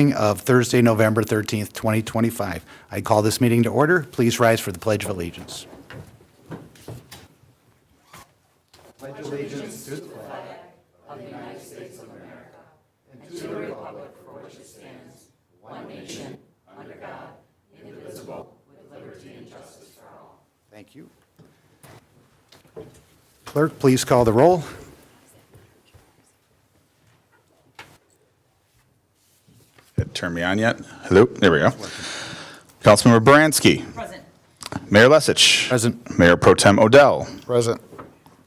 Of Thursday, November 13th, 2025. I call this meeting to order. Please rise for the Pledge of Allegiance. Pledge allegiance to the flag of the United States of America and to the republic for which it stands, one nation, under God, indivisible, with liberty and justice for all. Thank you. Clerk, please call the roll. Turn me on yet? Hello? There we go. Councilmember Baranski. Present. Mayor Lesich. Present. Mayor Pro Tem Odell. Present.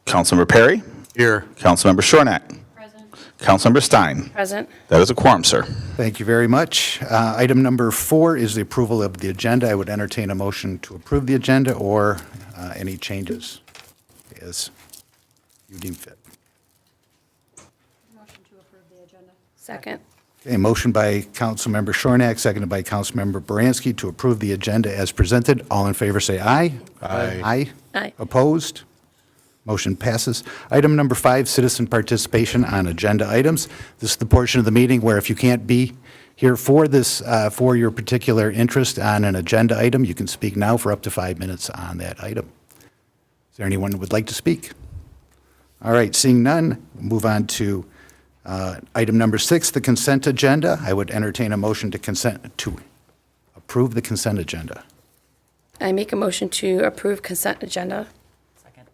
Councilmember Perry. Here. Councilmember Shornack. Present. Councilmember Stein. Present. That is a quorum, sir. Thank you very much. Item number 4 is the approval of the agenda. I would entertain a motion to approve the agenda or any changes as you deem fit. Motion to approve the agenda. Second. A motion by Councilmember Shornack, seconded by Councilmember Baranski to approve the agenda as presented. All in favor say aye. Aye. Aye. Opposed? Motion passes. Item number 5, citizen participation on agenda items. This is the portion of the meeting where if you can't be here for this, for your particular interest on an agenda item, you can speak now for up to 5 minutes on that item. Is there anyone who would like to speak? All right, seeing none, we'll move on to item number 6, the consent agenda. I would entertain a motion to approve the consent agenda. I make a motion to approve consent agenda. Second.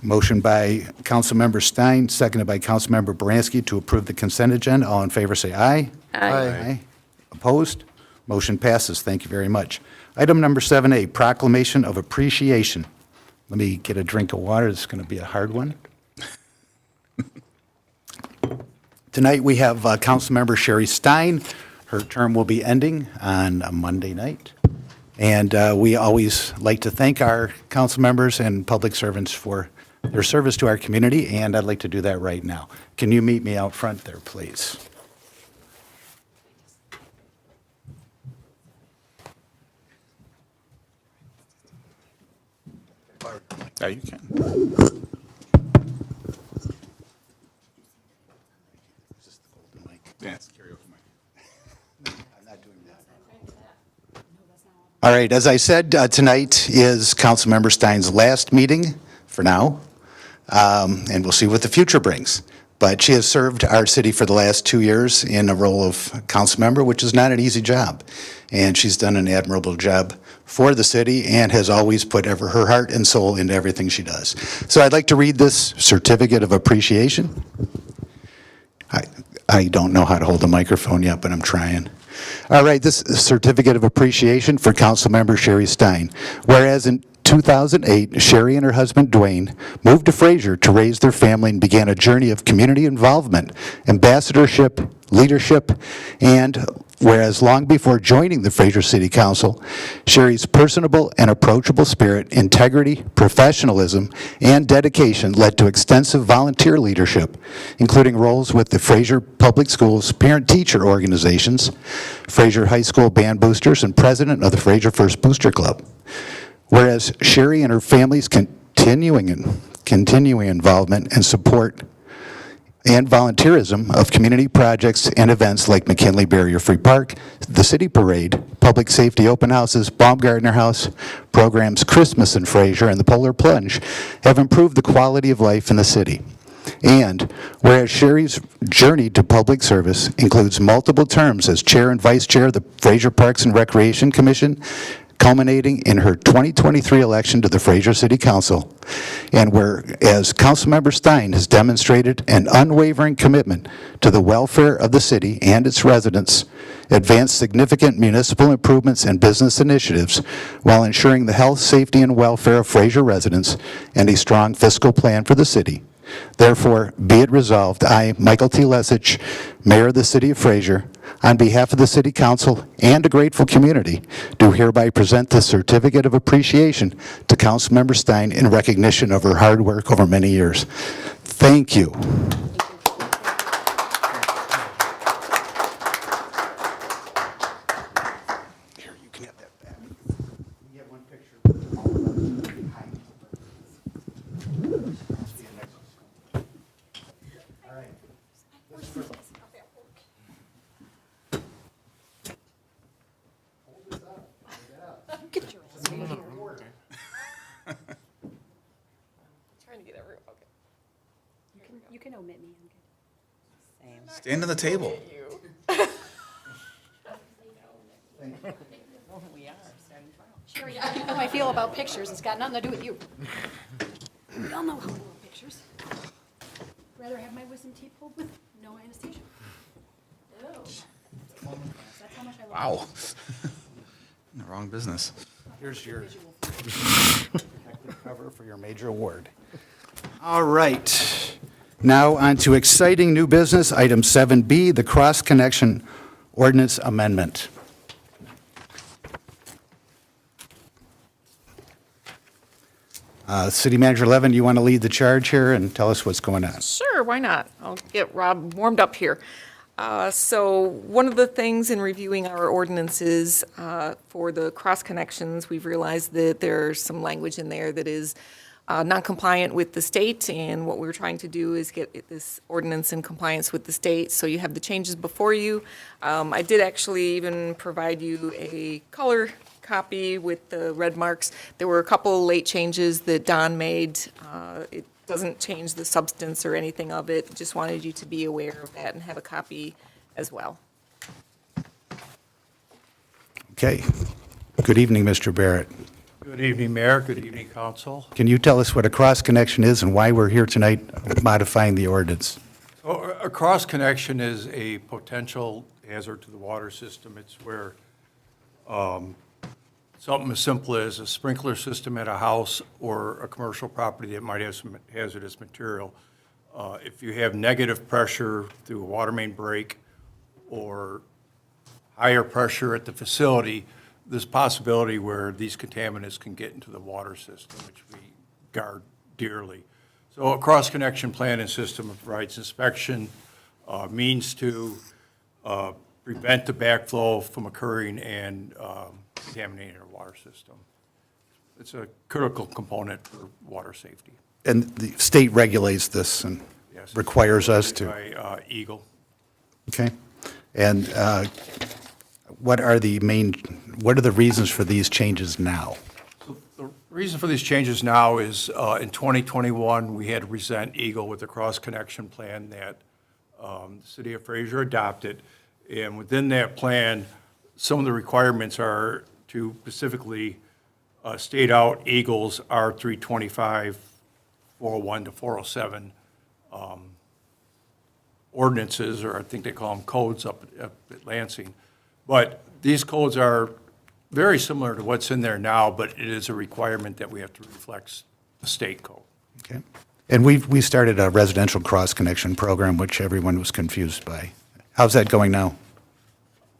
Motion by Councilmember Stein, seconded by Councilmember Baranski to approve the consent agenda. All in favor say aye. Aye. Opposed? Motion passes. Thank you very much. Item number 7A, proclamation of appreciation. Let me get a drink of water. This is going to be a hard one. Tonight we have Councilmember Sherry Stein. Her term will be ending on a Monday night. And we always like to thank our council members and public servants for their service to our community, and I'd like to do that right now. Can you meet me out front there, please? Yeah, you can. Yeah, it's karaoke mic. All right, as I said, tonight is Councilmember Stein's last meeting for now, and we'll see what the future brings. But she has served our city for the last 2 years in a role of council member, which is not an easy job. And she's done an admirable job for the city and has always put her heart and soul into everything she does. So I'd like to read this certificate of appreciation. I don't know how to hold the microphone yet, but I'm trying. All right, this certificate of appreciation for Councilmember Sherry Stein. Whereas in 2008, Sherry and her husband, Dwayne, moved to Fraser to raise their family and began a journey of community involvement, ambassadorship, leadership, and whereas long before joining the Fraser City Council, Sherry's personable and approachable spirit, integrity, professionalism, and dedication led to extensive volunteer leadership, including roles with the Fraser Public Schools parent-teacher organizations, Fraser High School Band Boosters, and president of the Fraser First Booster Club. Whereas Sherry and her family's continuing involvement and support and volunteerism of community projects and events like McKinley Barrier-Free Park, the City Parade, Public Safety Open Houses, Baumgartner House, programs Christmas in Fraser, and the Polar Plunge have improved the quality of life in the city. And whereas Sherry's journey to public service includes multiple terms as chair and vice chair of the Fraser Parks and Recreation Commission, culminating in her 2023 election to the Fraser City Council. And whereas Councilmember Stein has demonstrated an unwavering commitment to the welfare of the city and its residents, advanced significant municipal improvements and business initiatives while ensuring the health, safety, and welfare of Fraser residents and a strong fiscal plan for the city. Therefore, be it resolved, I, Michael T. Lesich, Mayor of the City of Fraser, on behalf of the City Council and a grateful community, do hereby present this certificate of appreciation to Councilmember Stein in recognition of her hard work over many years. Thank you. Here, you can have that back. We have one picture. can omit me. I'm good. Stand on the table. Sure, yeah, you know how I feel about pictures. It's got nothing to do with you. We all know how I feel about pictures. Rather have my wisdom teeth pulled with no anesthesia. That's how much I love Wow. In the wrong business. Here's your protective cover for your major award. All right. Now on to exciting new business, item 7B, the cross-connection ordinance amendment. City Manager Levin, you want to lead the charge here and tell us what's going on? Sure, why not? I'll get Rob warmed up here. So one of the things in reviewing our ordinances for the cross connections, we've realized that there's some language in there that is non-compliant with the state, and what we're trying to do is get this ordinance in compliance with the state. So you have the changes before you. I did actually even provide you a color copy with the red marks. There were a couple late changes that Don made. It doesn't change the substance or anything of it. Just wanted you to be aware of that and have a copy as well. Okay. Good evening, Mr. Barrett. Good evening, Mayor. Good evening, Council. Can you tell us what a cross-connection is and why we're here tonight modifying the ordinance? So a cross connection is a potential hazard to the water system. It's where something as simple as a sprinkler system at a house or a commercial property that might have some hazardous material. If you have negative pressure through a water main break or higher pressure at the facility, there's possibility where these contaminants can get into the water system, which we guard dearly. So a cross-connection plan and system provides inspection, means to prevent the backflow from occurring and contaminating our water system. It's a critical component for water safety. And the state regulates this and Yes. requires us to, By Eagle. okay? And what are the reasons for these changes now? The reason for these changes now is in 2021, we had to present Eagle with a cross-connection plan that the City of Fraser adopted. And within that plan, some of the requirements are to specifically state out Eagle's R325, 401 to 407 ordinances, or I think they call them codes up at Lansing. But these codes are very similar to what's in there now, but it is a requirement that we have to reflect the state code. Okay. And we started a residential cross-connection program, which everyone was confused by. How's that going now?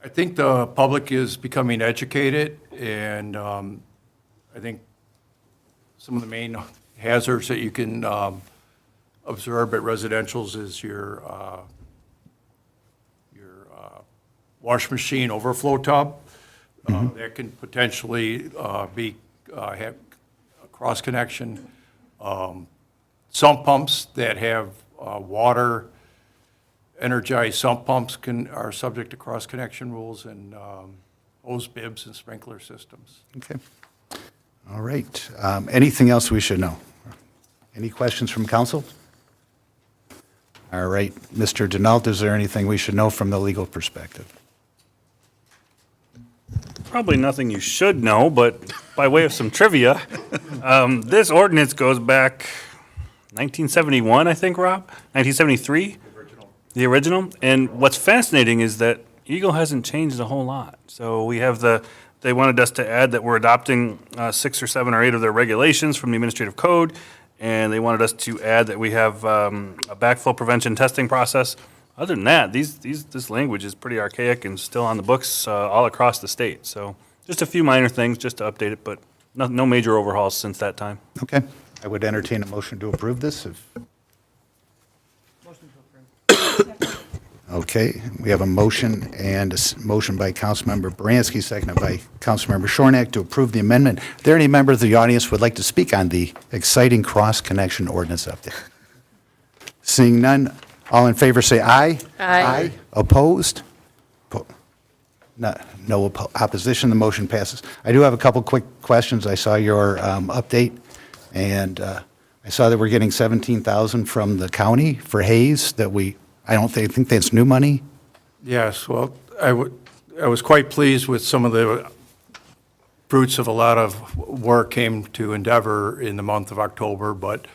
I think the public is becoming educated, and I think some of the main hazards that you can observe at residentials is your wash machine overflow tub. That can potentially have a cross connection. Sump pumps that have water energized sump pumps are subject to cross connection rules, and hose bibs and sprinkler systems. Okay. All right. Anything else we should know? Any questions from council? All right. Mr. Denault, is there anything we should know from the legal perspective? Probably nothing you should know, but by way of some trivia, this ordinance goes back 1971, I think, Rob? 1973? The original. And what's fascinating is that Eagle hasn't changed a whole lot. So we have they wanted us to add that we're adopting 6 or 7 or 8 of their regulations from the administrative code, and they wanted us to add that we have a backflow prevention testing process. Other than that, this language is pretty archaic and still on the books all across the state. So just a few minor things just to update it, but no major overhauls since that time. Okay. I would entertain a motion to approve this. Okay. We have a motion and a motion by Councilmember Baranski, seconded by Councilmember Shornack to approve the amendment. Are there any members of the audience who would like to speak on the exciting cross-connection ordinance update? Seeing none, all in favor say aye. Aye. Opposed? No opposition, the motion passes. I do have a couple quick questions. I saw your update, and I I saw that we're getting 17,000 from the county for Hayes that I don't think that's new money. Yes, well, I was quite pleased with some of the fruits of a lot of work came to Endeavor in the month of October, but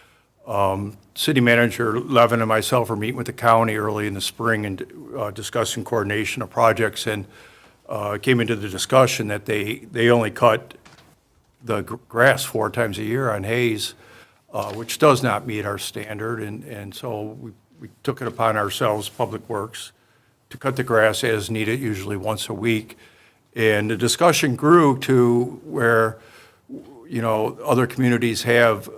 City Manager Levin and myself were meeting with the county early in the spring and discussing coordination of projects, and came into the discussion that they only cut the grass 4 times a year on Hayes, which does not meet our standard, and so we took it upon ourselves, Public Works, to cut the grass as needed, usually once a week. And the discussion grew to where, other communities have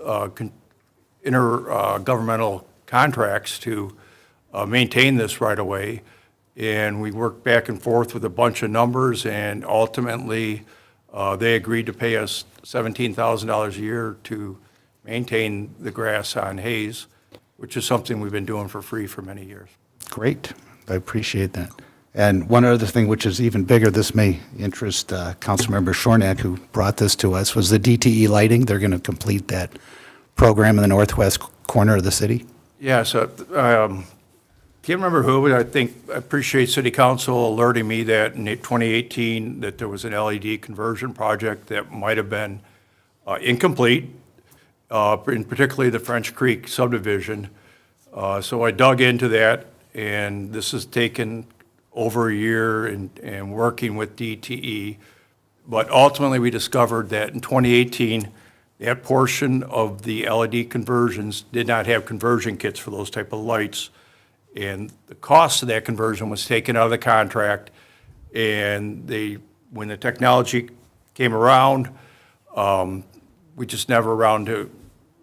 intergovernmental contracts to maintain this right of way. And we worked back and forth with a bunch of numbers, and ultimately, they agreed to pay us $17,000 a year to maintain the grass on Hayes, which is something we've been doing for free for many years. Great, I appreciate that. And one other thing, which is even bigger, this may interest Councilmember Shornack, who brought this to us, was the DTE lighting. They're going to complete that program in the northwest corner of the city. Yeah, so, can't remember who, but I appreciate City Council alerting me that in 2018, that there was an LED conversion project that might have been incomplete, in particularly the French Creek subdivision. So I dug into that, and this has taken over a year and working with DTE. But ultimately, we discovered that in 2018, that portion of the LED conversions did not have conversion kits for those type of lights. And the cost of that conversion was taken out of the contract. And when the technology came around, we just never around to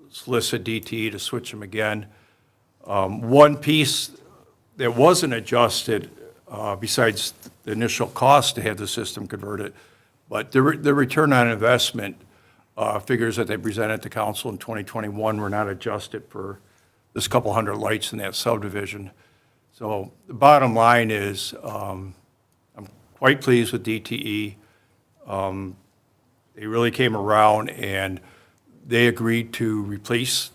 solicit DTE to switch them again. One piece that wasn't adjusted, besides the initial cost to have the system converted, but the return on investment figures that they presented to council in 2021 were not adjusted for this couple hundred lights in that subdivision. So the bottom line is, I'm quite pleased with DTE. They really came around and they agreed to replace,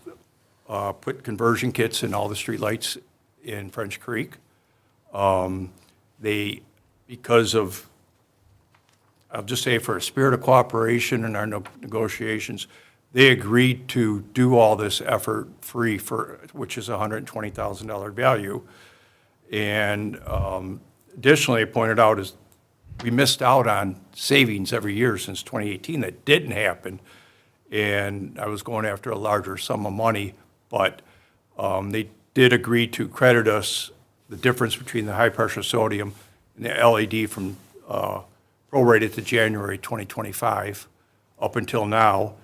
put conversion kits in all the streetlights in French Creek. Because of, I'll just say for a spirit of cooperation in our negotiations, they agreed to do all this effort free which is a $120,000 value. And additionally, I pointed out is we missed out on savings every year since 2018 that didn't happen. And I was going after a larger sum of money, but they did agree to credit us the difference between the high-pressure sodium and the LED from prorated to January 2025 up until now.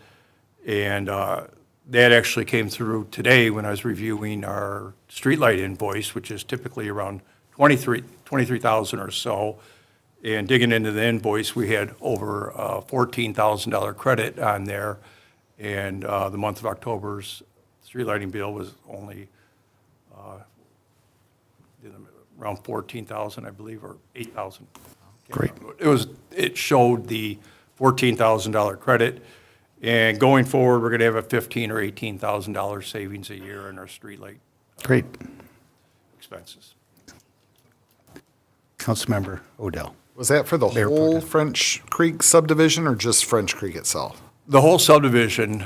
And that actually came through today when I was reviewing our streetlight invoice, which is typically around $23,000 or so. And digging into the invoice, we had over $14,000 credit on there. And the month of October's street lighting bill was only around 14,000, I believe, or 8,000. Great. It showed the $14,000 credit, and going forward, we're going to have a $15,000 or $18,000 savings a year in our streetlight Great. expenses. Councilmember Odell. Was that for the Mayor Pro whole Tem. French Creek subdivision or just French Creek itself? The whole subdivision,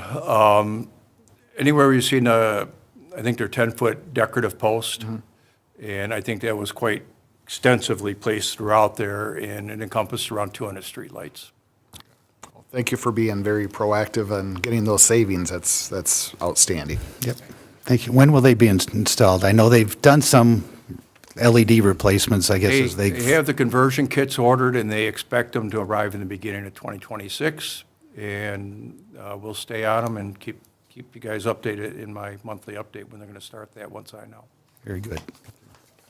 anywhere you've seen I think they're 10-foot decorative post, and I think that was quite extensively placed throughout there, and it encompassed around 200 streetlights. Well, thank you for being very proactive and getting those savings. That's outstanding. Yep. Thank you. When will they be installed? I know they've done some LED replacements, I guess, as They have the conversion kits ordered, and they expect them to arrive in the beginning of 2026, and we'll stay on them and keep you guys updated in my monthly update when they're going to start that once I know. Very good.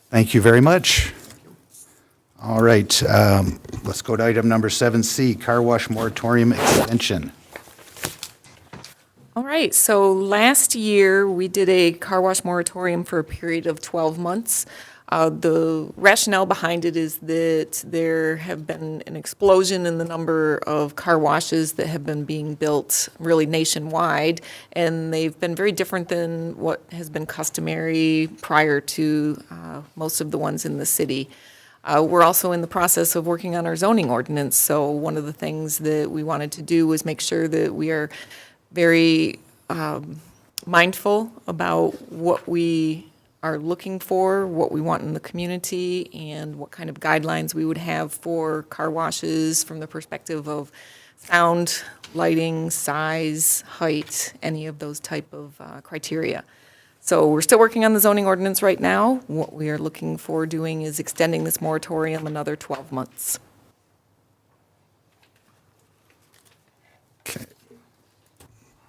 Thank you very much. All right, let's go to item number 7C, car wash moratorium extension. All right. right, so last year, we did a car wash moratorium for a period of 12 months. The rationale behind it is that there have been an explosion in the number of car washes that have been being built really nationwide, and they've been very different than what has been customary prior to most of the ones in the city. We're also in the process of working on our zoning ordinance, so one of the things that we wanted to do was make sure that we are very mindful about what we are looking for, what we want in the community, and what kind of guidelines we would have for car washes from the perspective of sound, lighting, size, height, any of those type of criteria. So we're still working on the zoning ordinance right now. What we are looking for doing is extending this moratorium another 12 months. Okay.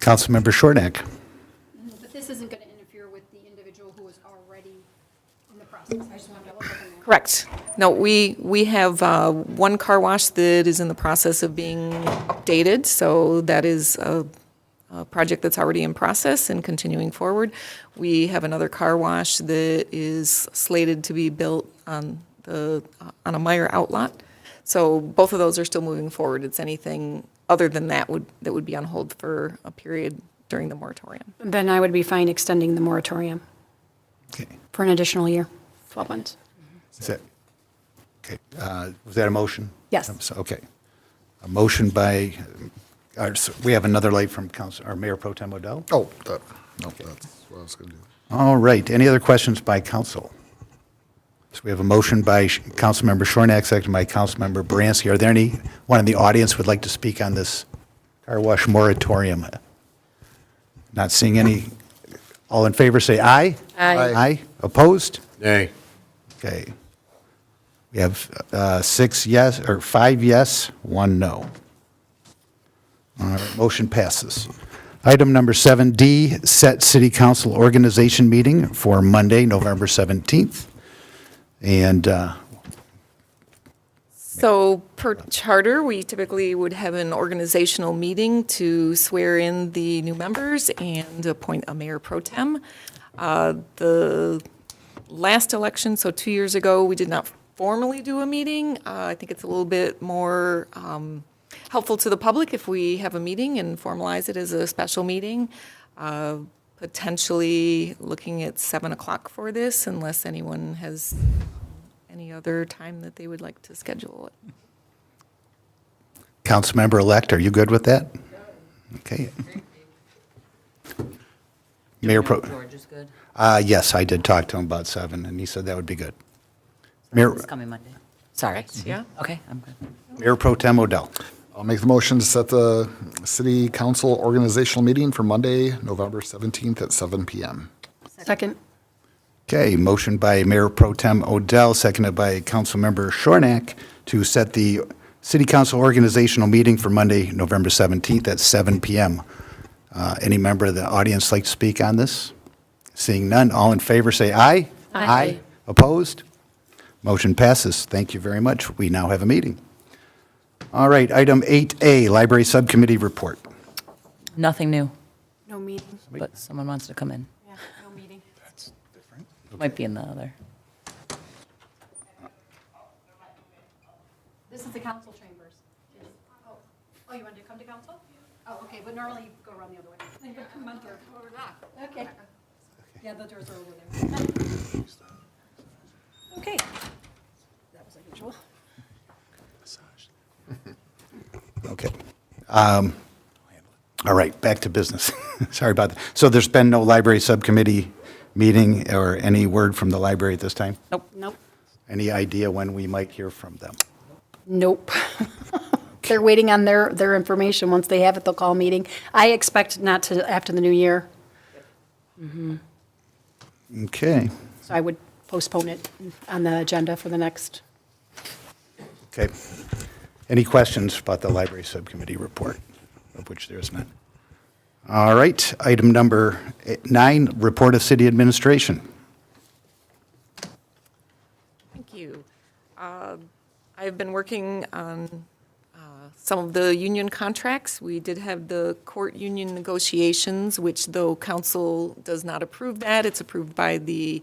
Councilmember Shornack. But this isn't going to interfere with the individual who is already in the process. I just wanted to look at them. Correct. No, we have one car wash that is in the process of being updated, so that is a project that's already in process and continuing forward. We have another car wash that is slated to be built on a Meyer outlot. So both of those are still moving forward. It's anything other than that would be on hold for a period during the moratorium. Then I would be fine extending the moratorium Okay. for an additional year, 12 months. Is that, okay, was that a motion? Yes. Okay. A motion by, we have another light from Council, our Mayor Pro Tem Odell. Oh, no, that's what I was going to do. All right, any other questions by council? So we have a motion by Councilmember Shornack, seconded by Councilmember Baranski. Are there anyone in the audience would like to speak on this car wash moratorium? Not seeing any. All in favor, say aye. Aye. Aye. Opposed? Nay. Okay. We have 6 yes, or 5 yes, 1 no. All right, motion passes. Item number 7D, set city council organization meeting for Monday, November 17th. And So per charter, we typically would have an organizational meeting to swear in the new members and appoint a mayor pro tem. The last election, so 2 years ago, we did not formally do a meeting. I think it's a little bit more helpful to the public if we have a meeting and formalize it as a special meeting. Potentially looking at 7 o'clock for this, unless anyone has any other time that they would like to schedule it. Councilmember-elect, are you good with that? Okay. Mayor Pro. George is good. Yes, I did talk to him about 7, and he said that would be good. Mayor, It's coming Monday. Sorry. Yeah? Okay, I'm good. Mayor Pro Tem Odell. I'll make the motion to set the city council organizational meeting for Monday, November 17th at 7 PM. Second. Okay, motion by Mayor Pro Tem Odell, seconded by Councilmember Shornack to set the city council organizational meeting for Monday, November 17th at 7 PM. Any member of the audience like to speak on this? Seeing none, all in favor say aye. Aye. Opposed? Motion passes. Thank you very much. We now have a meeting. All right, item 8A, Library Subcommittee Report. Nothing new, No meeting. but someone wants to come in. Yeah, no meeting. Might be in the other. This is the council chambers. Oh, you wanted to come to council? Oh, okay, but normally you go around the other way. Come on through. Okay. Yeah, the doors are over there. Okay. That was unusual. Okay. All right, back to business. Sorry about that. So there's been no library subcommittee meeting or any word from the library at this time? Nope. Any idea when we might hear from them? Nope. They're waiting on their information. Once they have it, they'll call a meeting. I expect not to after the new year, Okay, so I would postpone it on the agenda for the next. okay. Any questions about the library subcommittee report, of which there is none? All right, item number 9, report of city administration. Thank you. I've been working on some of the union contracts. We did have the court union negotiations, which though council does not approve that, it's approved by the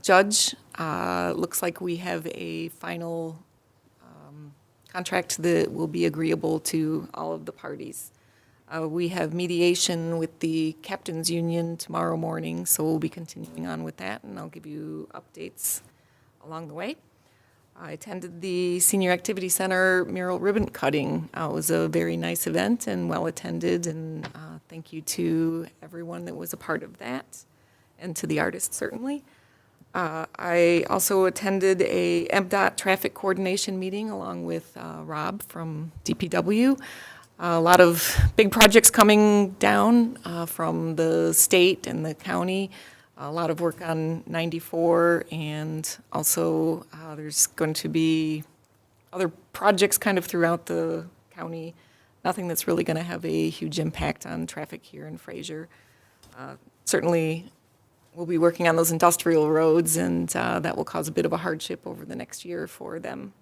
judge. Looks like we have a final contract that will be agreeable to all of the parties. We have mediation with the captain's union tomorrow morning, so we'll be continuing on with that, and I'll give you updates along the way. I attended the Senior Activity Center mural ribbon cutting. It was a very nice event and well-attended, and thank you to everyone that was a part of that, and to the artists, certainly. I also attended a MDOT traffic coordination meeting along with Rob from DPW. A lot of big projects coming down from the state and the county. A lot of work on 94, and also there's going to be other projects kind of throughout the county. Nothing that's really going to have a huge impact on traffic here in Fraser. Certainly, we'll be working on those industrial roads, and that will cause a bit of a hardship over the next year for them.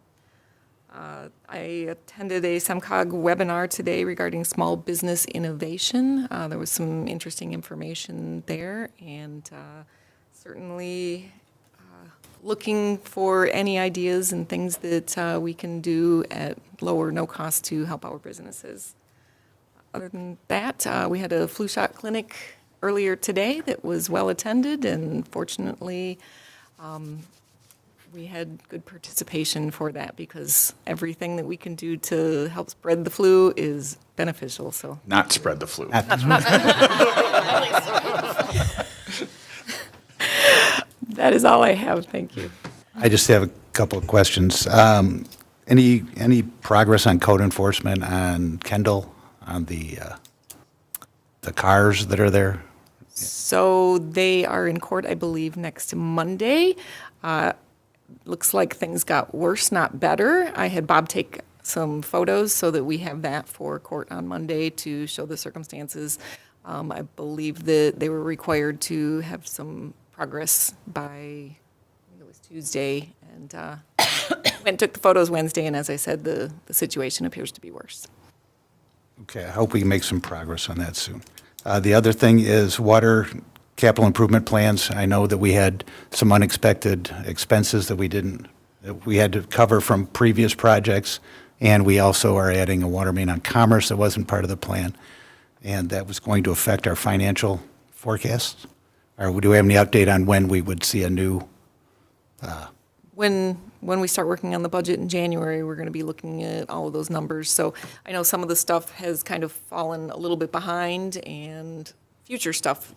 I attended a SEMCOG webinar today regarding small business innovation. There was some interesting information there, and certainly looking for any ideas and things that we can do at low or no cost to help our businesses. Other than that, we had a flu shot clinic earlier today that was well attended, and fortunately, we had good participation for that because everything that we can do to help spread the flu is beneficial, so. Not spread the flu. That is all I have, thank you. I just have a couple of questions. Any progress on code enforcement on Kendall, on the cars that are there? So they are in court, I believe, next Monday. Looks like things got worse, not better. I had Bob take some photos so that we have that for court on Monday to show the circumstances. I believe that they were required to have some progress by, I think it was Tuesday, and went and took the photos Wednesday, and as I said, the situation appears to be worse. Okay, I hope we can make some progress on that soon. The other thing is water capital improvement plans. I know that we had some unexpected expenses that we had to cover from previous projects, and we also are adding a water main on Commerce that wasn't part of the plan, and that was going to affect our financial forecasts. Or do we have any update on when we would see a new? When we start working on the budget in January, we're going to be looking at all of those numbers. So I know some of the stuff has kind of fallen a little bit behind, and future stuff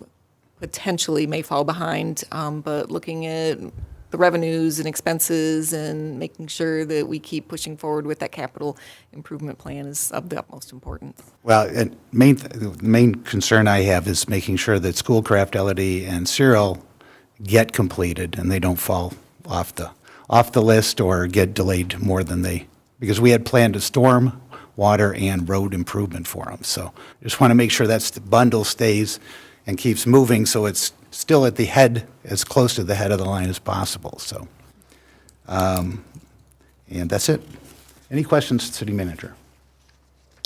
potentially may fall behind, but looking at the revenues and expenses and making sure that we keep pushing forward with that capital improvement plan is of the utmost importance. Well, the main concern I have is making sure that Schoolcraft, LED, and Cyril get completed and they don't fall off the list or get delayed more than because we had planned a storm, water, and road improvement for them. So just want to make sure that's the bundle stays and keeps moving, so it's still at the head, as close to the head of the line as possible, so. And that's it. Any questions, City Manager?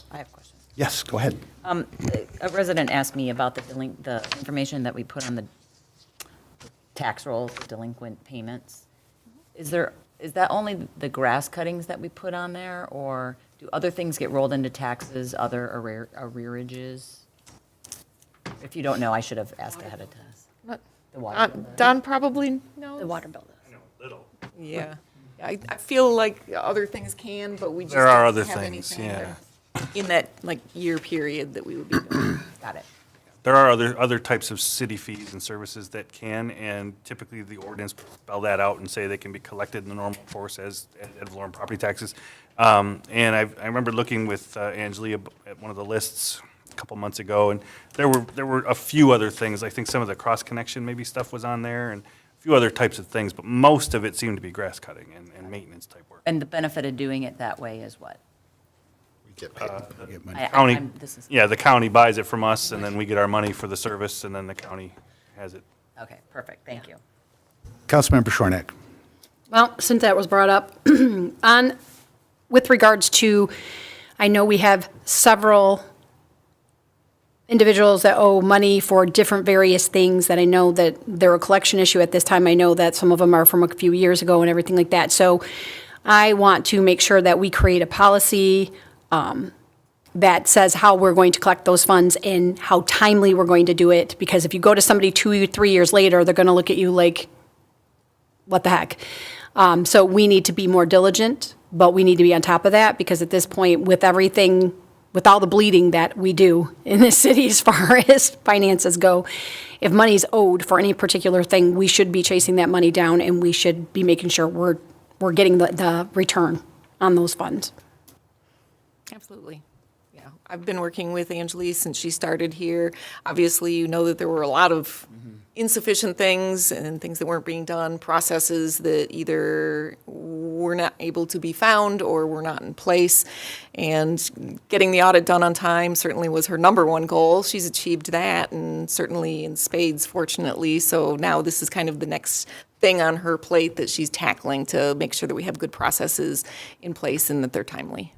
I have questions. Yes, go ahead. A resident asked me about the information that we put on the tax rolls, delinquent payments. Is that only the grass cuttings that we put on there, or do other things get rolled into taxes, other arrearages? If you don't know, I should have asked ahead of time. The water bill. Don probably knows. The water bill. Yeah. I feel like other things can, but we just There are don't other have things, anything yeah. in that year period that we would be doing. Got it. There are other types of city fees and services that can, and typically the ordinance spell that out and say they can be collected in the normal course as ad valorem property taxes. And I remember looking with Angela at one of the lists a couple months ago, and there were a few other things. I think some of the cross connection maybe stuff was on there, and a few other types of things, but most of it seemed to be grass cutting and maintenance type work. And the benefit of doing it that way is what? We get paid. We get money. County, This is, yeah, the county buys it from us, and then we get our money for the service, and then the county has it. okay, perfect, thank you. Councilmember Shornack. Well, since that was brought up, with regards to, I know we have several individuals that owe money for different various things that I know that they're a collection issue at this time. I know that some of them are from a few years ago and everything like that. So I want to make sure that we create a policy that says how we're going to collect those funds and how timely we're going to do it. Because if you go to somebody 2 or 3 years later, they're going to look at you like, what the heck? So we need to be more diligent, but we need to be on top of that because at this point, with everything, with all the bleeding that we do in this city as far as finances go, if money's owed for any particular thing, we should be chasing that money down and we should be making sure we're getting the return on those funds. Absolutely. Yeah, I've been working with Angeli since she started here. Obviously, you know that there were a lot of insufficient things and things that weren't being done, processes that either were not able to be found or were not in place. And getting the audit done on time certainly was her number one goal. She's achieved that, and certainly in spades, fortunately. So now this is kind of the next thing on her plate that she's tackling to make sure that we have good processes in place and that they're timely.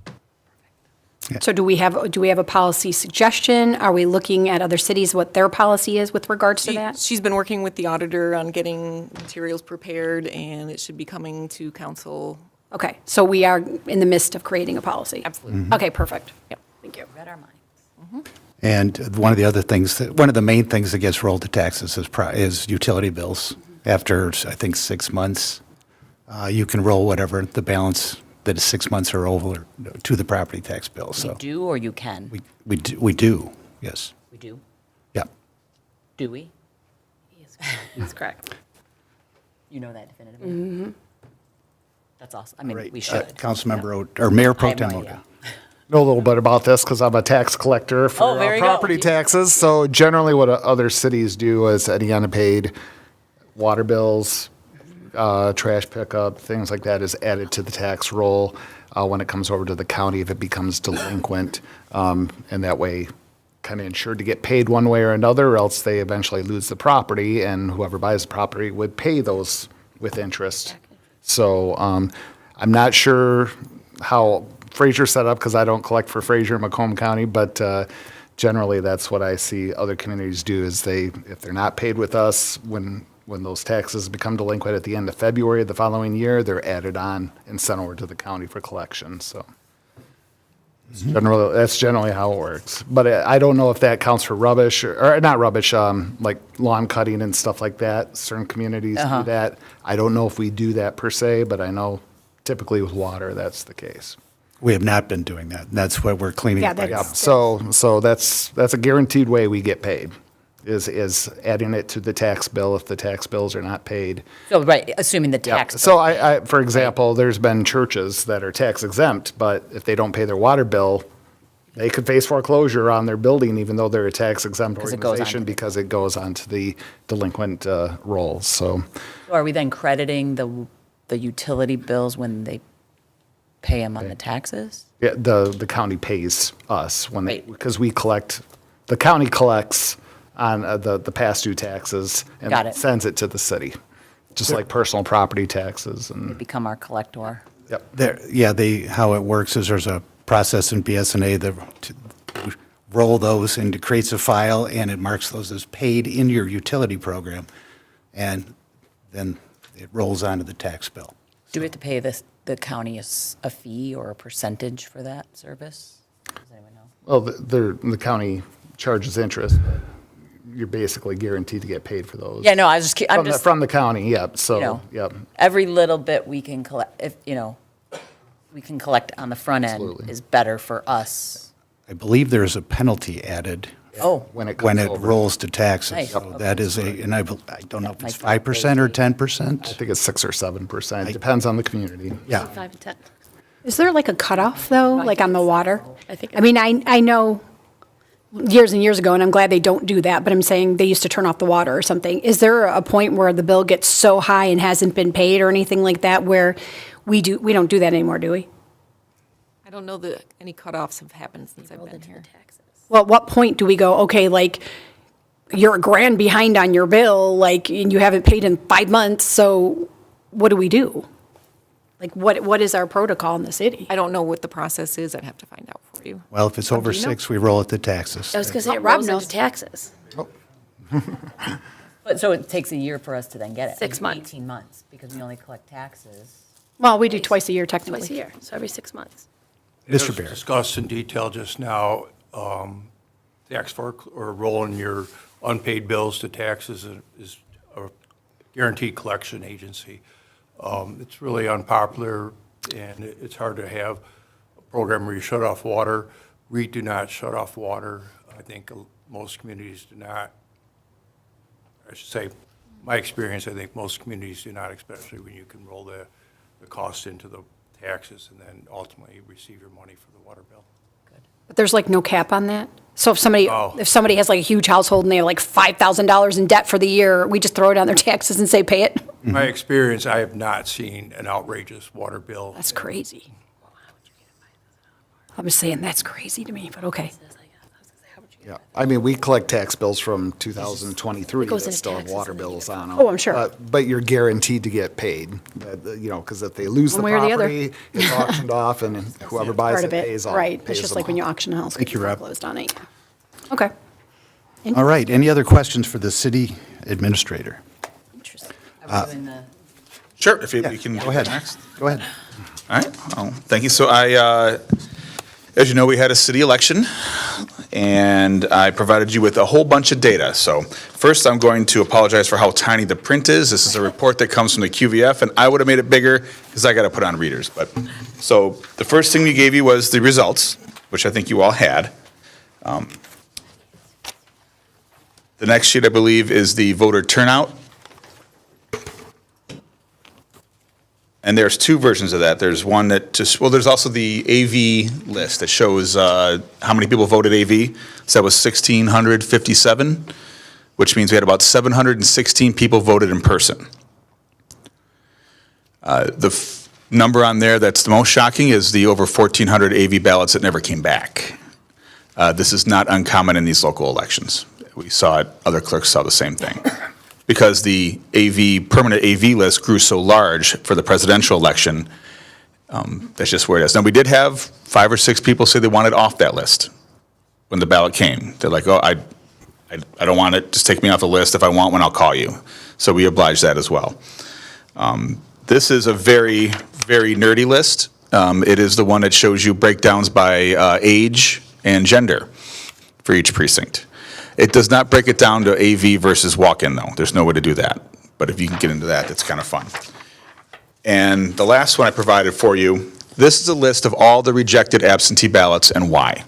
So do we have a policy suggestion? Are we looking at other cities, what their policy is with regards to that? She's been working with the auditor on getting materials prepared, and it should be coming to council. Okay, so we are in the midst of creating a policy? Absolutely. Okay, perfect. Yep. Thank you. Read our minds. And one of the main things that gets rolled to taxes is utility bills. After, I think, 6 months, you can roll whatever the balance that is 6 months or over to the property tax bill, You so. do or you can? We do, yes. We do? Yeah. Do we? That's correct. You know that definitively? That's awesome. I mean, we should. Councilmember, or Mayor Pro I have no Tem idea. Oka. Know a little bit about this because I'm a tax collector for Oh, there you go. property taxes. So generally what other cities do is any unpaid water bills, trash pickup, things like that is added to the tax roll when it comes over to the county if it becomes delinquent. And that way kind of ensured to get paid one way or another, or else they eventually lose the property and whoever buys the property would pay those with interest. So I'm not sure how Fraser set up because I don't collect for Fraser and Macomb County, but generally that's what I see other communities do is if they're not paid with us when those taxes become delinquent at the end of February of the following year, they're added on and sent over to the county for collection, so. That's generally how it works. But I don't know if that counts for rubbish, or not rubbish, like lawn cutting and stuff like that. Certain communities do that. I don't know if we do that per se, but I know typically with water, that's the case. We have not been doing that. That's what we're cleaning Yeah, up right now. that's- So that's a guaranteed way we get paid, is adding it to the tax bill if the tax bills are not paid. So, right, assuming the Yeah. tax. So I, for example, there's been churches that are tax exempt, but if they don't pay their water bill, they could face foreclosure on their building even though they're a tax exempt Because it goes on organization to the- because it goes onto the delinquent rolls, so. So are we then crediting the utility bills when they pay them on the taxes? Yeah, the county pays us when Right. because we collect, the county collects on the past due taxes Got and it. sends it to the city, just like personal property taxes They and, become our collector? yep. How it works is there's a process in BSNA to roll those and it creates a file and it marks those as paid in your utility program. And then it rolls onto the tax bill. Do we have to pay the county a fee or a percentage for that service? Does anyone know? Well, the county charges interest. You're basically guaranteed to get paid for those. Yeah, no, I was just, I'm just, From the county, yep, you so, know, yep. every little bit we can collect, if, we can collect on the front end Absolutely. is better for us. I believe there's a penalty added Oh, When it when comes it over. rolls to taxes. Nice. So Yep. that is and I don't know if it's Might be 5% or crazy. 10%. I think it's 6 or 7%, depends on the community. Yeah. 5 and 10. Is there like a cutoff though, like on the water? I think I mean, I know years and years ago, and I'm glad they don't do that, but I'm saying they used to turn off the water or something. Is there a point where the bill gets so high and hasn't been paid or anything like that where we don't do that anymore, do we? I don't know that any cutoffs have happened since I've been here. Well, at what point do we go, okay, like, you're $1,000 behind on your bill, like, and you haven't paid in 5 months, so what do we do? Like, what is our protocol in the city? I don't know what the process is. I'd have to find out for you. Well, if it's over Do you know? 6, we roll it to taxes. I was going to say, it Rob rolls into knows. taxes. But so it takes a year for us to then get it? 6 months. 18 months, because we only collect taxes. Well, we do twice a year technically. Twice a year, so every 6 months. Mr. As Barrett. discussed in detail just now, tax for, or rolling your unpaid bills to taxes is a guaranteed collection agency. It's really unpopular, and it's hard to have a program where you shut off water. REIT do not shut off water. I think most communities do not. I should say, my experience, I think most communities do not, especially when you can roll the cost into the taxes and then ultimately receive your money for the water bill. But there's like no cap on that? So if somebody, No. if somebody has like a huge household and they have like $5,000 in debt for the year, we just throw it on their taxes and say, pay it? My experience, I have not seen an outrageous water bill. That's crazy. I'm just saying, that's crazy to me, but okay. Yeah, I mean, we collect tax bills from 2023 It goes that into still have taxes water and then you bills get on them. Oh, I'm sure. But you're guaranteed to get paid, you know, because if they lose the One way or the other. property, it's auctioned off, and whoever buys Part it of it, pays off. right. It's pays just them like when you off. auction a house. Thank you, Rob. Closed on it. Okay. All right, any other questions for the city administrator? Interesting. Are we doing the? Sure, if you can. Go ahead. Next. Go ahead. All right, well, thank you. So as you know, we had a city election, and I provided you with a whole bunch of data. So first, I'm going to apologize for how tiny the print is. This is a report that comes from the QVF, and I would have made it bigger because I got to put on readers. But so the first thing we gave you was the results, which I think you all had. The next sheet, I believe, is the voter turnout. And there's two versions of that. There's one that just, well, there's also the AV list that shows how many people voted AV. So that was 1,657, which means we had about 716 people voted in person. The number on there that's the most shocking is the over 1,400 AV ballots that never came back. This is not uncommon in these local elections. We saw it, other clerks saw the same thing. Because the permanent AV list grew so large for the presidential election, that's just where it is. Now, we did have 5 or 6 people say they wanted off that list when the ballot came. They're like, oh, I don't want it, just take me off the list. If I want one, I'll call you. So we obliged that as well. This is a very, very nerdy list. It is the one that shows you breakdowns by age and gender for each precinct. It does not break it down to AV versus walk-in, though. There's no way to do that. But if you can get into that, that's kind of fun. And the last one I provided for you, this is a list of all the rejected absentee ballots and why.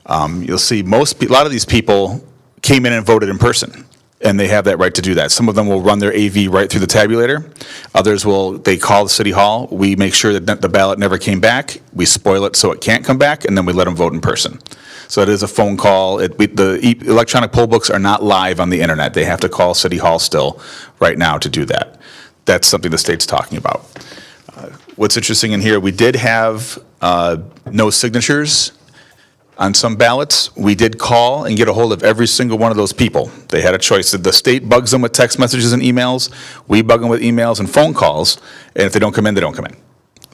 You'll see a lot of these people came in and voted in person, and they have that right to do that. Some of them will run their AV right through the tabulator. Others they call the city hall. We make sure that the ballot never came back. We spoil it so it can't come back, and then we let them vote in person. So it is a phone call. The electronic poll books are not live on the internet. They have to call City Hall still right now to do that. That's something the state's talking about. What's interesting in here, we did have no signatures on some ballots. We did call and get a hold of every single one of those people. They had a choice. The state bugs them with text messages and emails. We bug them with emails and phone calls. And if they don't come in, they don't come in.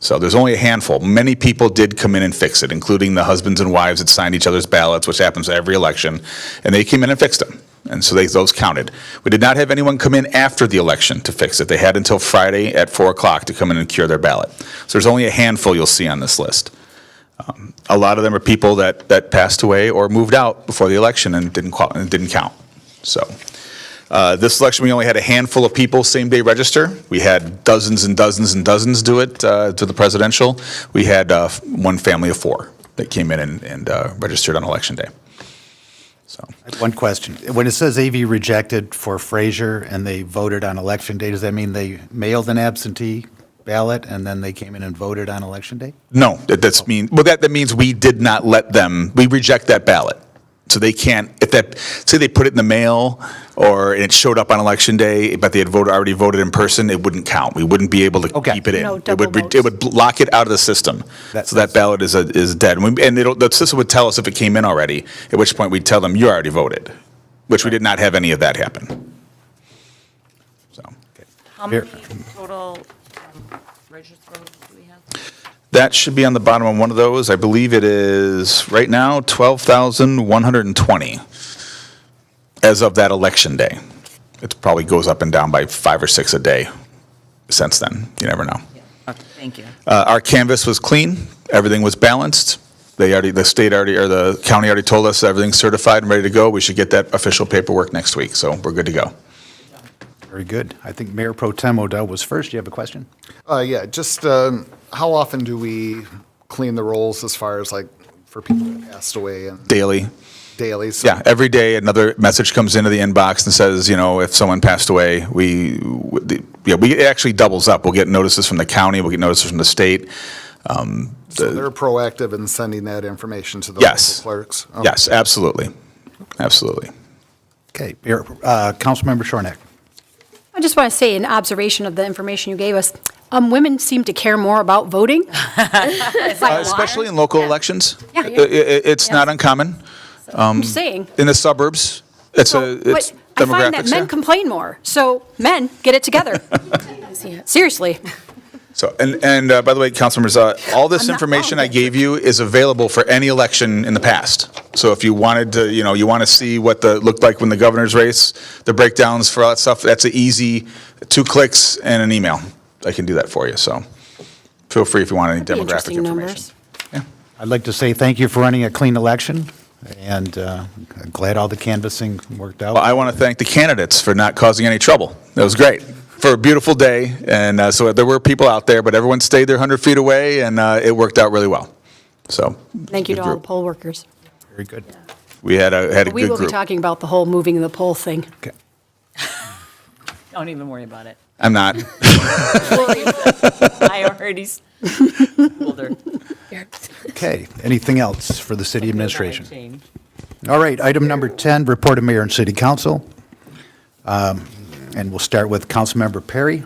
So there's only a handful. Many people did come in and fix it, including the husbands and wives that signed each other's ballots, which happens every election. And they came in and fixed them. And so those counted. We did not have anyone come in after the election to fix it. They had until Friday at 4 o'clock to come in and cure their ballot. So there's only a handful you'll see on this list. A lot of them are people that passed away or moved out before the election and didn't count. So this election, we only had a handful of people same-day register. We had dozens and dozens and dozens do it to the presidential. We had one family of 4 that came in and registered on election day. So I have one question. When it says AV rejected for Fraser and they voted on election day, does that mean they mailed an absentee ballot and then they came in and voted on election day? no, that means we did not let them. We reject that ballot. So they can't, say they put it in the mail or it showed up on election day, but they had already voted in person, it wouldn't count. We wouldn't be able to Okay. keep it in. No It double would votes. it would lock it out of the system. So that ballot is dead. And the system would tell us if it came in already, at which point we'd tell them, you already voted, which we did not have any of that happen. So. How Here. many total Regis Road do we have? That should be on the bottom of one of those. I believe it is, right now, 12,120 as of that election day. It probably goes up and down by 5 or 6 a day since then. You never know. Okay, thank you. Our canvas was clean. Everything was balanced. The state already, or the county already told us everything's certified and ready to go. We should get that official paperwork next week, so we're good to go. Very good. I think Mayor Pro Tem Odell was first. You have a question? Yeah, just how often do we clean the rolls as far as like for people that passed away and Daily. daily? So- Yeah, every day another message comes into the inbox and says, if someone passed away, it actually doubles up. We'll get notices from the county, we'll get notices from the state. So they're proactive in sending that information to the Yes. local clerks? Okay. Yes, absolutely. Absolutely. Okay, Councilmember Shornack. I just want to say an observation of the information you gave us. Women seem to care more about voting. Especially in local elections. Yeah. It's not uncommon. I'm just saying. In the suburbs, it's But I find that demographics. men Yeah. complain more. So men, get it together. Seriously. So, and by the way, council members, all this I'm not information wrong. I gave you is available for any election in the past. So if you wanted to, you want to see what looked like when the governor's race, the breakdowns for all that stuff, that's an easy 2 clicks and an email. I can do that for you, so feel free if you want any That'd be demographic interesting information. numbers. I'd like to say thank you for running a clean election, and glad all the canvassing worked out. Well, I want to thank the candidates for not causing any trouble. That was great. For a beautiful day, and so there were people out there, but everyone stayed their 100 feet away, and it worked out really well. So. Thank you good to all the group. poll workers. Very good. We had a We good will be group. talking about the whole moving the poll thing. Okay. Don't even worry about it. I'm not. I already told her. Okay, anything else for the city administration? Change. All right, item number 10, report of mayor and city council. And we'll start with Councilmember Perry.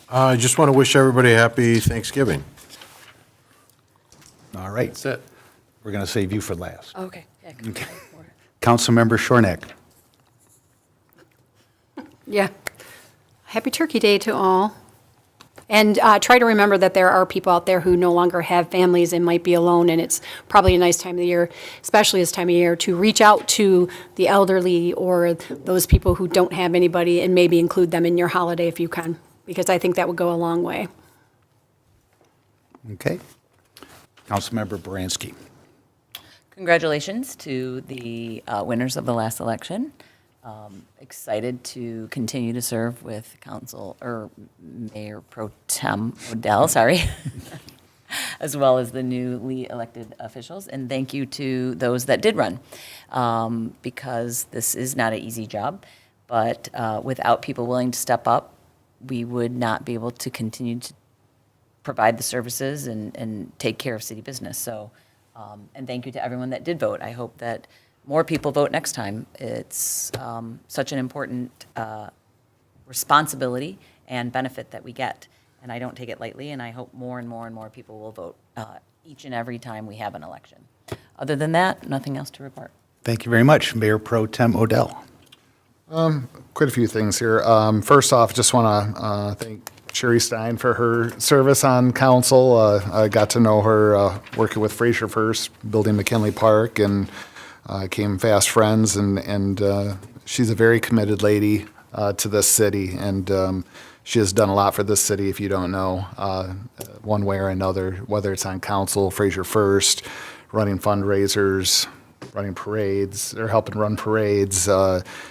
I just want to wish everybody a happy Thanksgiving. All right, That's it. we're going to save you for last. Okay. Yeah, Councilmember Shornack. Yeah. Happy Turkey Day to all. And try to remember that there are people out there who no longer have families and might be alone, and it's probably a nice time of the year, especially this time of year, to reach out to the elderly or those people who don't have anybody and maybe include them in your holiday if you can, because I think that would go a long way. Okay. Councilmember Baranski. Congratulations to the winners of the last election. Excited to continue to serve with Mayor Pro Tem Odell, sorry, as well as the newly elected officials. And thank you to those that did run, because this is not an easy job. But without people willing to step up, we would not be able to continue to provide the services and take care of city business. So, and thank you to everyone that did vote. I hope that more people vote next time. It's such an important responsibility and benefit that we get, and I don't take it lightly, and I hope more and more and more people will vote each and every time we have an election. Other than that, nothing else to report. Thank you very much, Mayor Pro Tem Odell. Quite a few things here. First off, just want to thank Sherry Stein for her service on council. I got to know her working with Fraser First, building McKinley Park, and became fast friends. And she's a very committed lady to this city, and she has done a lot for this city, if you don't know, one way or another, whether it's on council, Fraser First, running fundraisers, running parades, or helping run parades.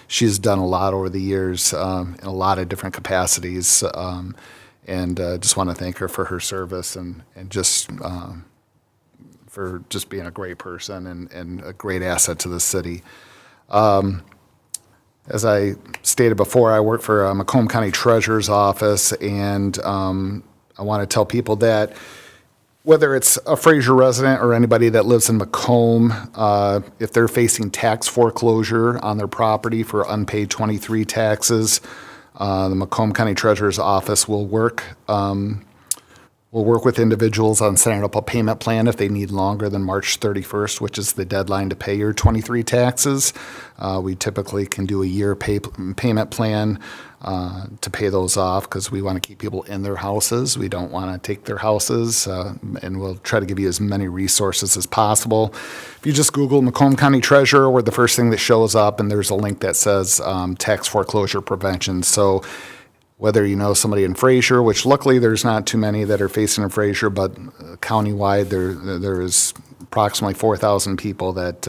She's done a lot over the years in a lot of different capacities. And just want to thank her for her service and just for just being a great person and a great asset to the city. As I stated before, I work for Macomb County Treasurer's Office, and I want to tell people that whether it's a Fraser resident or anybody that lives in Macomb, if they're facing tax foreclosure on their property for unpaid 23 taxes, the Macomb County Treasurer's Office will work with individuals on setting up a payment plan if they need longer than March 31st, which is the deadline to pay your 23 taxes. We typically can do a year payment plan to pay those off because we want to keep people in their houses. We don't want to take their houses, and we'll try to give you as many resources as possible. If you just Google Macomb County Treasurer, we're the first thing that shows up, and there's a link that says tax foreclosure prevention. So whether you know somebody in Fraser, which luckily there's not too many that are facing in Fraser, but countywide there is approximately 4,000 people that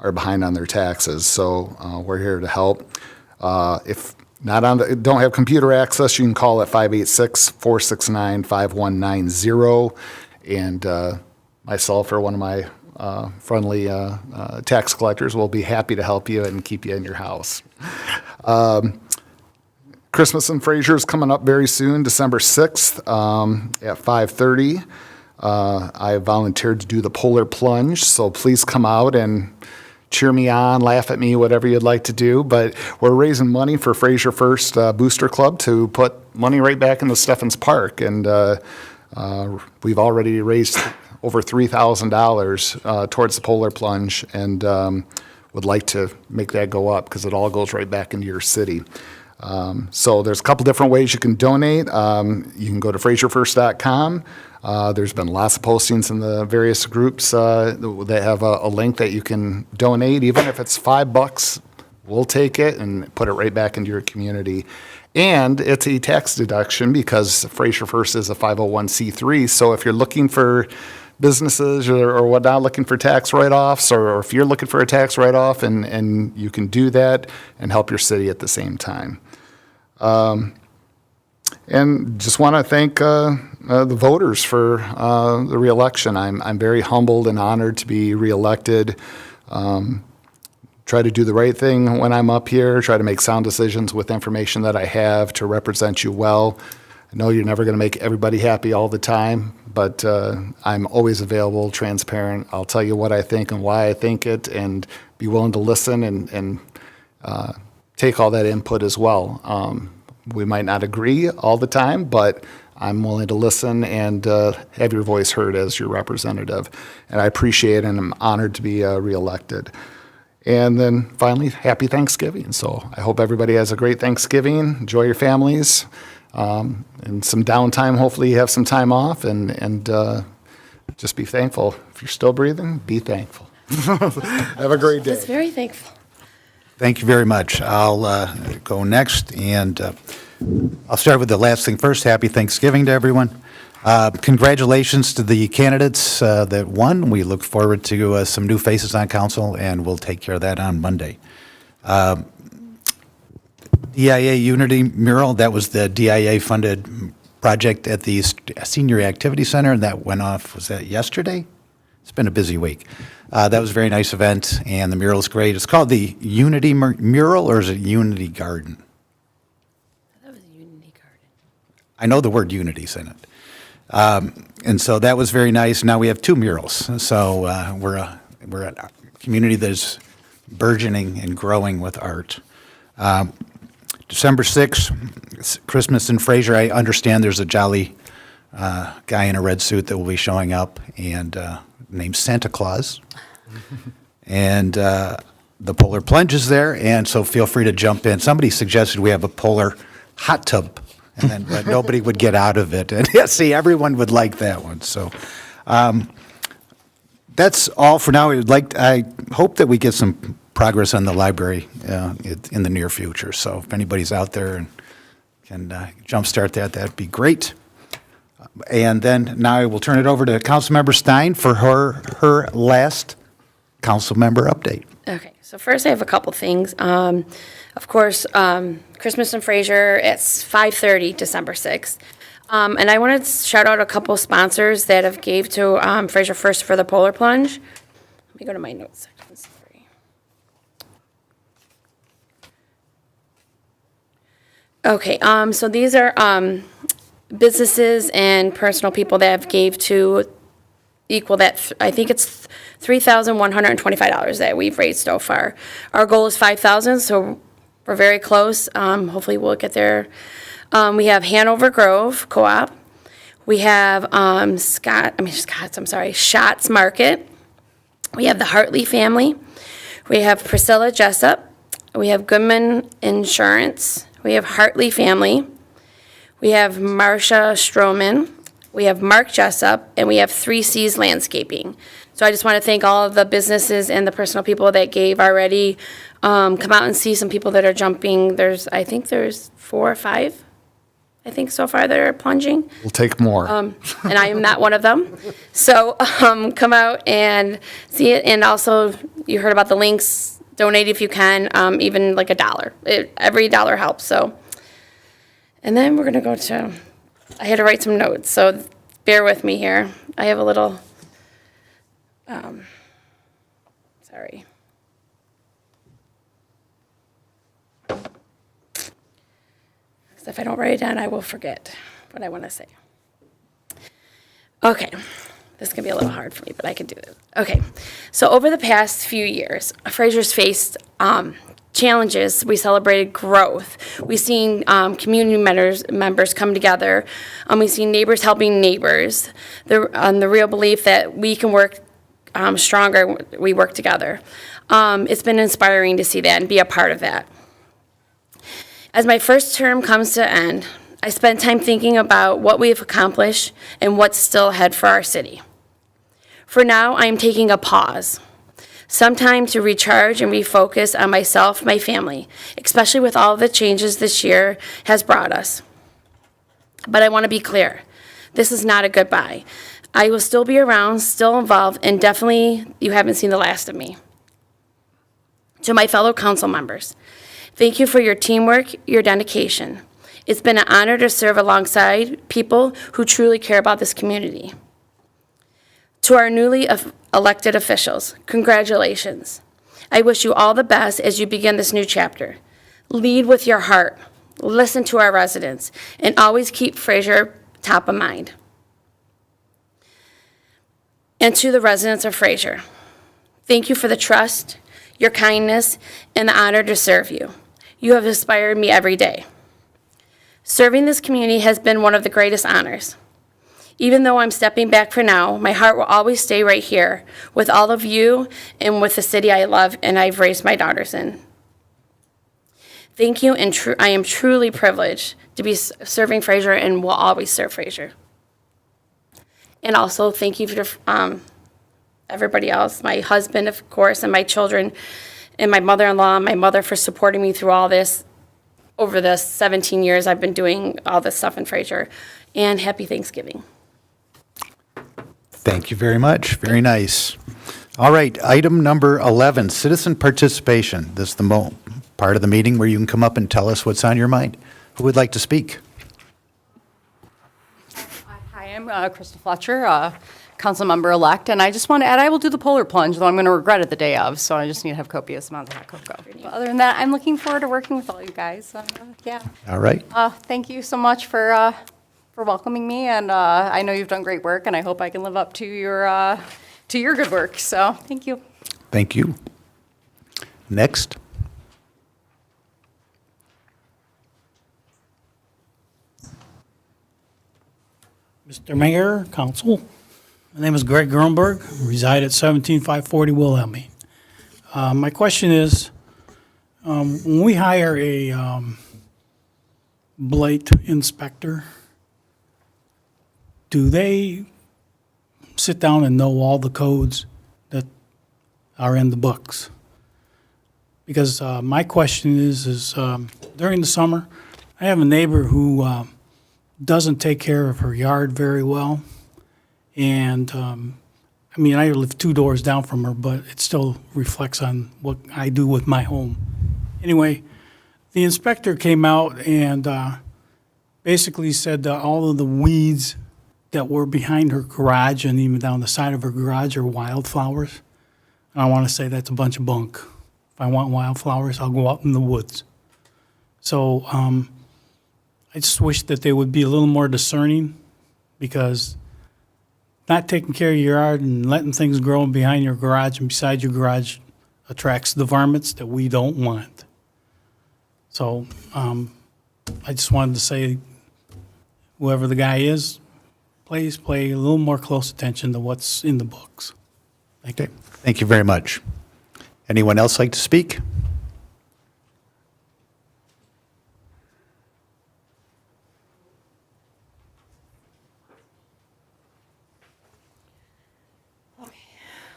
are behind on their taxes. So we're here to help. If don't have computer access, you can call at 586-469-5190. And myself or one of my friendly tax collectors will be happy to help you and keep you in your house. Christmas in Fraser is coming up very soon, December 6th at 5:30. I volunteered to do the polar plunge, so please come out and cheer me on, laugh at me, whatever you'd like to do. But we're raising money for Fraser First Booster Club to put money right back into Steffens Park. And we've already raised over $3,000 towards the polar plunge, and would like to make that go up because it all goes right back into your city. So there's a couple different ways you can donate. You can go to FraserFirst.com. There's been lots of postings in the various groups that have a link that you can donate. Even if it's $5, we'll take it and put it right back into your community. And it's a tax deduction because Fraser First is a 501c3. So if you're looking for businesses or whatnot, looking for tax write-offs, or if you're looking for a tax write-off, and you can do that and help your city at the same time. And just want to thank the voters for the reelection. I'm very humbled and honored to be reelected. Try to do the right thing when I'm up here, try to make sound decisions with information that I have to represent you well. I know you're never going to make everybody happy all the time, but I'm always available, transparent. I'll tell you what I think and why I think it, and be willing to listen and take all that input as well. We might not agree all the time, but I'm willing to listen and have your voice heard as your representative. And I appreciate it, and I'm honored to be reelected. And then finally, happy Thanksgiving. So I hope everybody has a great Thanksgiving. Enjoy your families. And some downtime. Hopefully you have some time off, and just be thankful. If you're still breathing, be thankful. Have a great day. Just very thankful. Thank you very much. I'll go next, and I'll start with the last thing first. Happy Thanksgiving to everyone. Congratulations to the candidates that won. We look forward to some new faces on council, and we'll take care of that on Monday. DIA Unity Mural, that was the DIA-funded project at the Senior Activity Center, and that went off, was that yesterday? It's been a busy week. That was a very nice event, and the mural is great. It's called the Unity Mural, or is it Unity Garden? That was Unity Garden. I know the word unity's in it. And so that was very nice. Now we have two murals. So we're a community that's burgeoning and growing with art. December 6th, it's Christmas in Fraser. I understand there's a jolly guy in a red suit that will be showing up, and named Santa Claus. And the polar plunge is there, and so feel free to jump in. Somebody suggested we have a polar hot tub, and then but nobody would get out of it. And see, everyone would like that one. So that's all for now. I hope that we get some progress on the library in the near future. So if anybody's out there and can jumpstart that, that'd be great. And then now I will turn it over to Councilmember Stein for her last council member update. Okay, so first I have a couple things. Of course, Christmas in Fraser, it's 5:30, December 6th. And I wanted to shout out a couple sponsors that have gave to Fraser First for the polar plunge. Let me go to my notes section. Sorry. Okay, so these are businesses and personal people that have gave to equal that, I think it's $3,125 that we've raised so far. Our goal is $5,000, so we're very close. Hopefully we'll get there. We have Hanover Grove Co-op. We have Scotts Market. We have the Hartley family. We have Priscilla Jessup. We have Goodman Insurance. we have Hartley Family, we have Marcia Stroman, we have Mark Jessup, and we have 3C's Landscaping. So I just want to thank all of the businesses and the personal people that gave already. Come out and see some people that are jumping. I think there's 4 or 5, I think so far that are plunging. We'll take more. And I am not one of them. So come out and see it. And also, you heard about the links. Donate if you can, even like $1. Every dollar helps. So, and then we're gonna go to. I had to write some notes, so bear with me here. I have a little. Sorry. Because if I don't write it down, I will forget what I want to say. Okay, this is going to be a little hard for me, but I can do this. Okay, so over the past few years, Fraser's faced challenges. We celebrated growth. We've seen community members come together. We've seen neighbors helping neighbors. The real belief that we can work stronger, we work together. It's been inspiring to see that and be a part of that. As my first term comes to end, I spent time thinking about what we have accomplished and what's still ahead for our city. For now, I am taking a pause, some time to recharge and refocus on myself, my family, especially with all the changes this year has brought us. But I want to be clear, this is not a goodbye. I will still be around, still involved, and definitely you haven't seen the last of me. To my fellow council members, thank you for your teamwork, your dedication. It's been an honor to serve alongside people who truly care about this community. To our newly elected officials, congratulations. I wish you all the best as you begin this new chapter. Lead with your heart, listen to our residents, and always keep Fraser top of mind. And to the residents of Fraser, thank you for the trust, your kindness, and the honor to serve you. You have inspired me every day. Serving this community has been one of the greatest honors. Even though I'm stepping back for now, my heart will always stay right here with all of you and with the city I love and I've raised my daughters in. Thank you, and I am truly privileged to be serving Fraser and will always serve Fraser. And also, thank you to everybody else, my husband, of course, and my children, and my mother-in-law, and my mother for supporting me through all this over the 17 years I've been doing all this stuff in Fraser. And happy Thanksgiving. Thank you very much. Very nice. All right, item number 11, citizen participation. This is the part of the meeting where you can come up and tell us what's on your mind. Who would like to speak? Hi, I'm Crystal Fletcher, council member-elect, and I just want to add, I will do the polar plunge, though I'm going to regret it the day of, so I just need to have copious amounts of hot cocoa. But other than that, I'm looking forward to working with all you guys. Yeah. All right. Thank you so much for welcoming me, and I know you've done great work, and I hope I can live up to your good work. So, thank you. Thank you. Next. Mr. Mayor, Council, my name is Greg Grunberg, reside at 17540 Wilhelmine. My question is, when we hire a blight inspector, do they sit down and know all the codes that are in the books? Because my question is during the summer, I have a neighbor who doesn't take care of her yard very well. And, I mean, I live 2 doors down from her, but it still reflects on what I do with my home. Anyway, the inspector came out and basically said that all of the weeds that were behind her garage and even down the side of her garage are wildflowers. And I want to say that's a bunch of bunk. If I want wildflowers, I'll go out in the woods. So I just wish that they would be a little more discerning, because not taking care of your yard and letting things grow behind your garage and beside your garage attracts the varmints that we don't want. So I just wanted to say, whoever the guy is, please pay a little more close attention to what's in the books. Thank you. Okay. Thank you very much. Anyone else like to speak?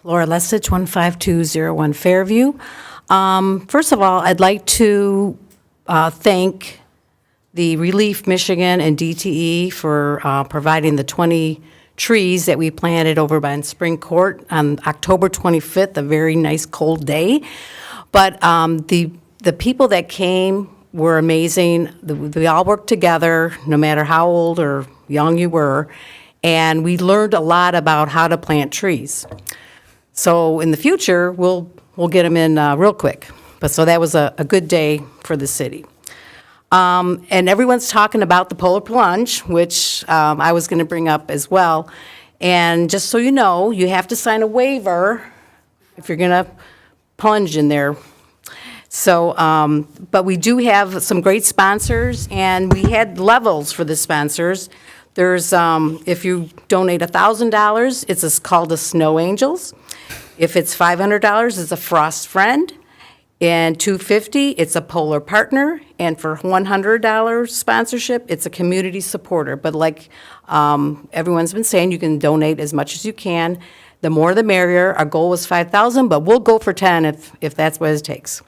Laura Lessig, 15201 Fairview. First of all, I'd like to thank the Relief Michigan and DTE for providing the 20 trees that we planted over by Spring Court on October 25th, a very nice cold day. But the people that came were amazing. We all worked together, no matter how old or young you were, and we learned a lot about how to plant trees. So in the future, we'll get them in real quick. But so that was a good day for the city. And everyone's talking about the polar plunge, which I was going to bring up as well. And just so you know, you have to sign a waiver if you're going to plunge in there. So, but we do have some great sponsors, and we had levels for the sponsors. There's, if you donate $1,000, it's called a Snow Angels. If it's $500, it's a Frost Friend. And $250, it's a Polar Partner. And for $100 sponsorship, it's a Community Supporter. But like everyone's been saying, you can donate as much as you can. The more the merrier. Our goal was 5,000, but we'll go for 10 if that's what it takes.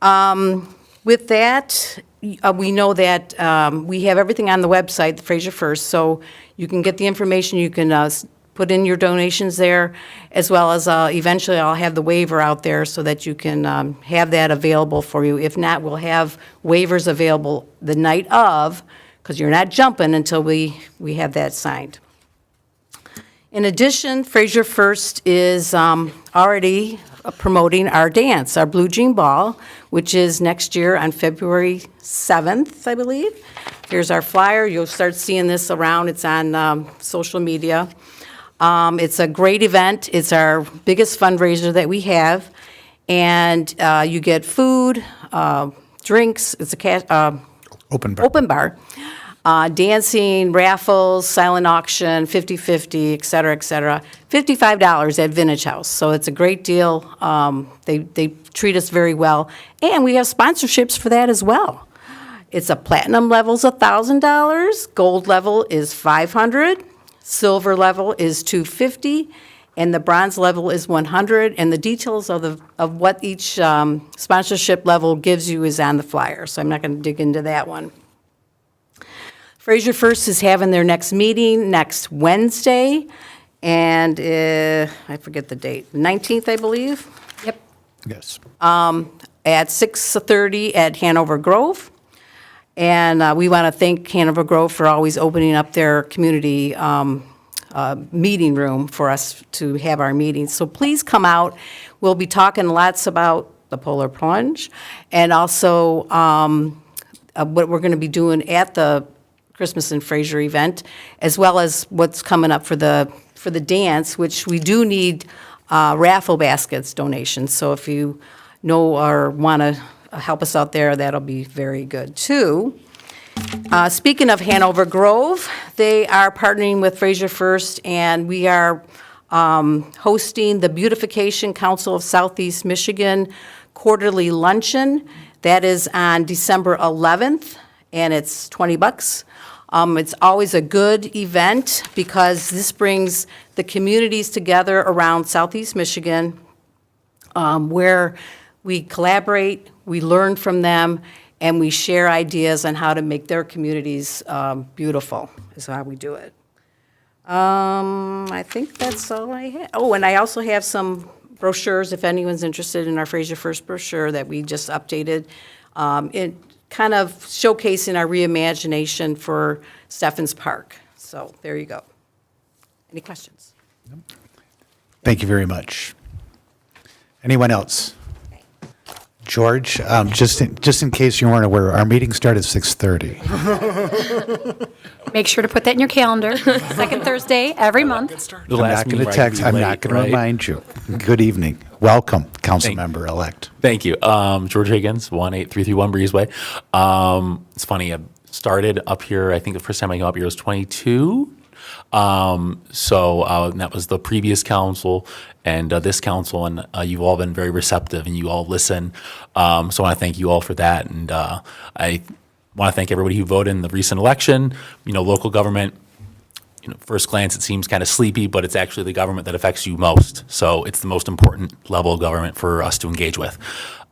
With that, we know that we have everything on the website, the Fraser First, so you can get the information, you can put in your donations there, as well as eventually I'll have the waiver out there so that you can have that available for you. If not, we'll have waivers available the night of, because you're not jumping until we have that signed. In addition, Fraser First is already promoting our dance, our Blue Jean Ball, which is next year on February 7th, I believe. Here's our flyer. You'll start seeing this around. It's on social media. It's a great event. It's our biggest fundraiser that we have. And you get food, drinks. It's a Open bar. open bar. Dancing, raffles, silent auction, 50/50, et cetera, et cetera. $55 at Vintage House, so it's a great deal. They treat us very well, and we have sponsorships for that as well. It's a platinum level's $1,000, gold level is $500, silver level is $250, and the bronze level is $100. And the details of what each sponsorship level gives you is on the flyer, so I'm not going to dig into that one. Fraser First is having their next meeting next Wednesday, and I forget the date, 19th, I believe, Yep. Yes. at 6:30 at Hanover Grove. And we want to thank Hanover Grove for always opening up their community meeting room for us to have our meetings. So please come out. We'll be talking lots about the polar plunge, and also what we're going to be doing at the Christmas in Fraser event, as well as what's coming up for the dance, which we do need raffle baskets donations. So if you know or want to help us out there, that'll be very good too. Speaking of Hanover Grove, they are partnering with Fraser First, and we are hosting the Beautification Council of Southeast Michigan quarterly luncheon. That is on December 11th, and it's $20. It's always a good event because this brings the communities together around Southeast Michigan, where we collaborate, we learn from them, and we share ideas on how to make their communities beautiful, is how we do it. I think that's all I have. Oh, and I also have some brochures, if anyone's interested in our Fraser First brochure that we just updated. It kind of showcasing our reimagination for Steffens Park. So there you go. Any questions? Thank you very much. Anyone else? George, just in case you weren't aware, our meeting started at 6:30. Make sure to put that in your calendar. Second Thursday every month. I'm not going to text, I'm not going to remind you. Good evening. Welcome, Councilmember-elect. Thank you. George Higgins, 18331 Breezeway. It's funny, I started up here, I think the first time I came up here was 22. That was the previous council and this council, and you've all been very receptive and you all listen. So I want to thank you all for that. And I want to thank everybody who voted in the recent election. You know, local government, first glance, it seems kind of sleepy, but it's actually the government that affects you most. So it's the most important level of government for us to engage with.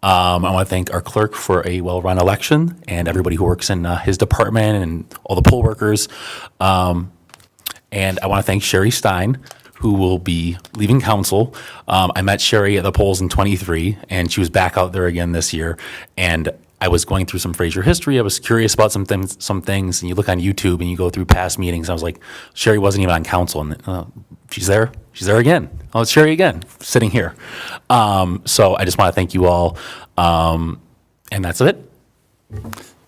I want to thank our clerk for a well-run election and everybody who works in his department and all the poll workers. And I want to thank Sherry Stein, who will be leaving council. I met Sherry at the polls in '23, and she was back out there again this year. And I was going through some Fraser history. I was curious about some things, and you look on YouTube and you go through past meetings. I was like, Sherry wasn't even on council, and she's there. She's there again. Oh, it's Sherry again, sitting here. So I just want to thank you all, and that's it.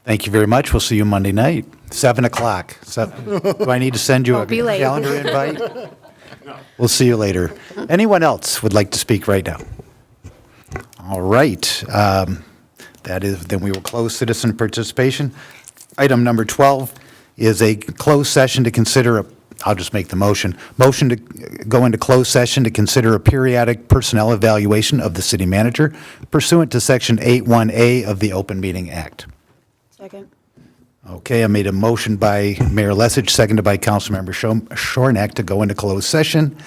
Thank you very much. We'll see you Monday night, 7 o'clock. Do I need to send you a Won't be late. calendar invite? We'll see you later. Anyone else would like to speak right now? All right. Then we will close citizen participation. Item number 12 is a closed session to consider I'll just make the motion. Motion to go into closed session to consider a periodic personnel evaluation of the city manager pursuant to Section 81A of the Open Meeting Act. Second. Okay, I made a motion by Mayor Lesich, seconded by Councilmember Shornack to go into closed session.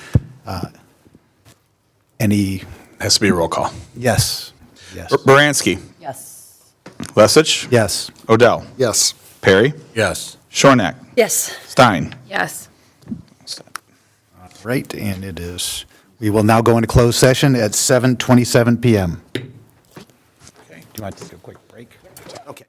Any, Has to be a roll call. yes, yes, Baranski. Yes. Lesich. yes. Odell. Yes. Perry. Yes. Shornack. Yes. Stein. Yes. Right, and it is, we will now go into closed session at 7:27 PM. Okay, do you want to take a quick break? Okay.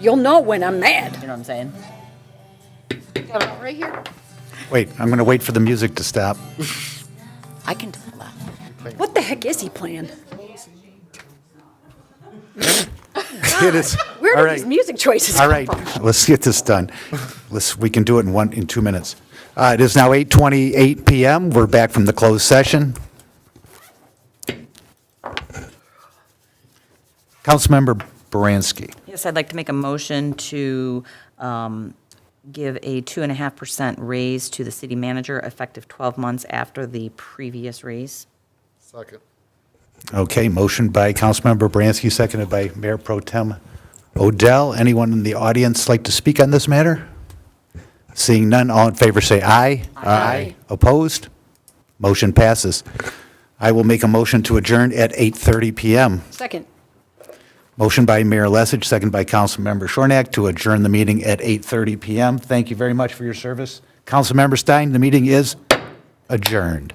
You'll know when I'm mad. You know what I'm saying? Got it all right here. Wait, I'm going to wait for the music to stop. I can tell that. What the heck is he playing? It is. Where All do right. these music choices All come right, from? let's get this done. We can do it in 2 minutes. It is now 8:28 PM. We're back from the closed session. Councilmember Baranski. Yes, I'd like to make a motion to give a 2.5% raise to the city manager effective 12 months after the previous raise. Second. Okay, motion by Councilmember Baranski, seconded by Mayor Pro Tem Odell. Anyone in the audience like to speak on this matter? Seeing none, all in favor say aye. Aye. Opposed? Motion passes. I will make a motion to adjourn at 8:30 PM. Second. Motion by Mayor Lessig, second by Councilmember Shornack to adjourn the meeting at 8:30 PM. Thank you very much for your service. Councilmember Stein, the meeting is adjourned.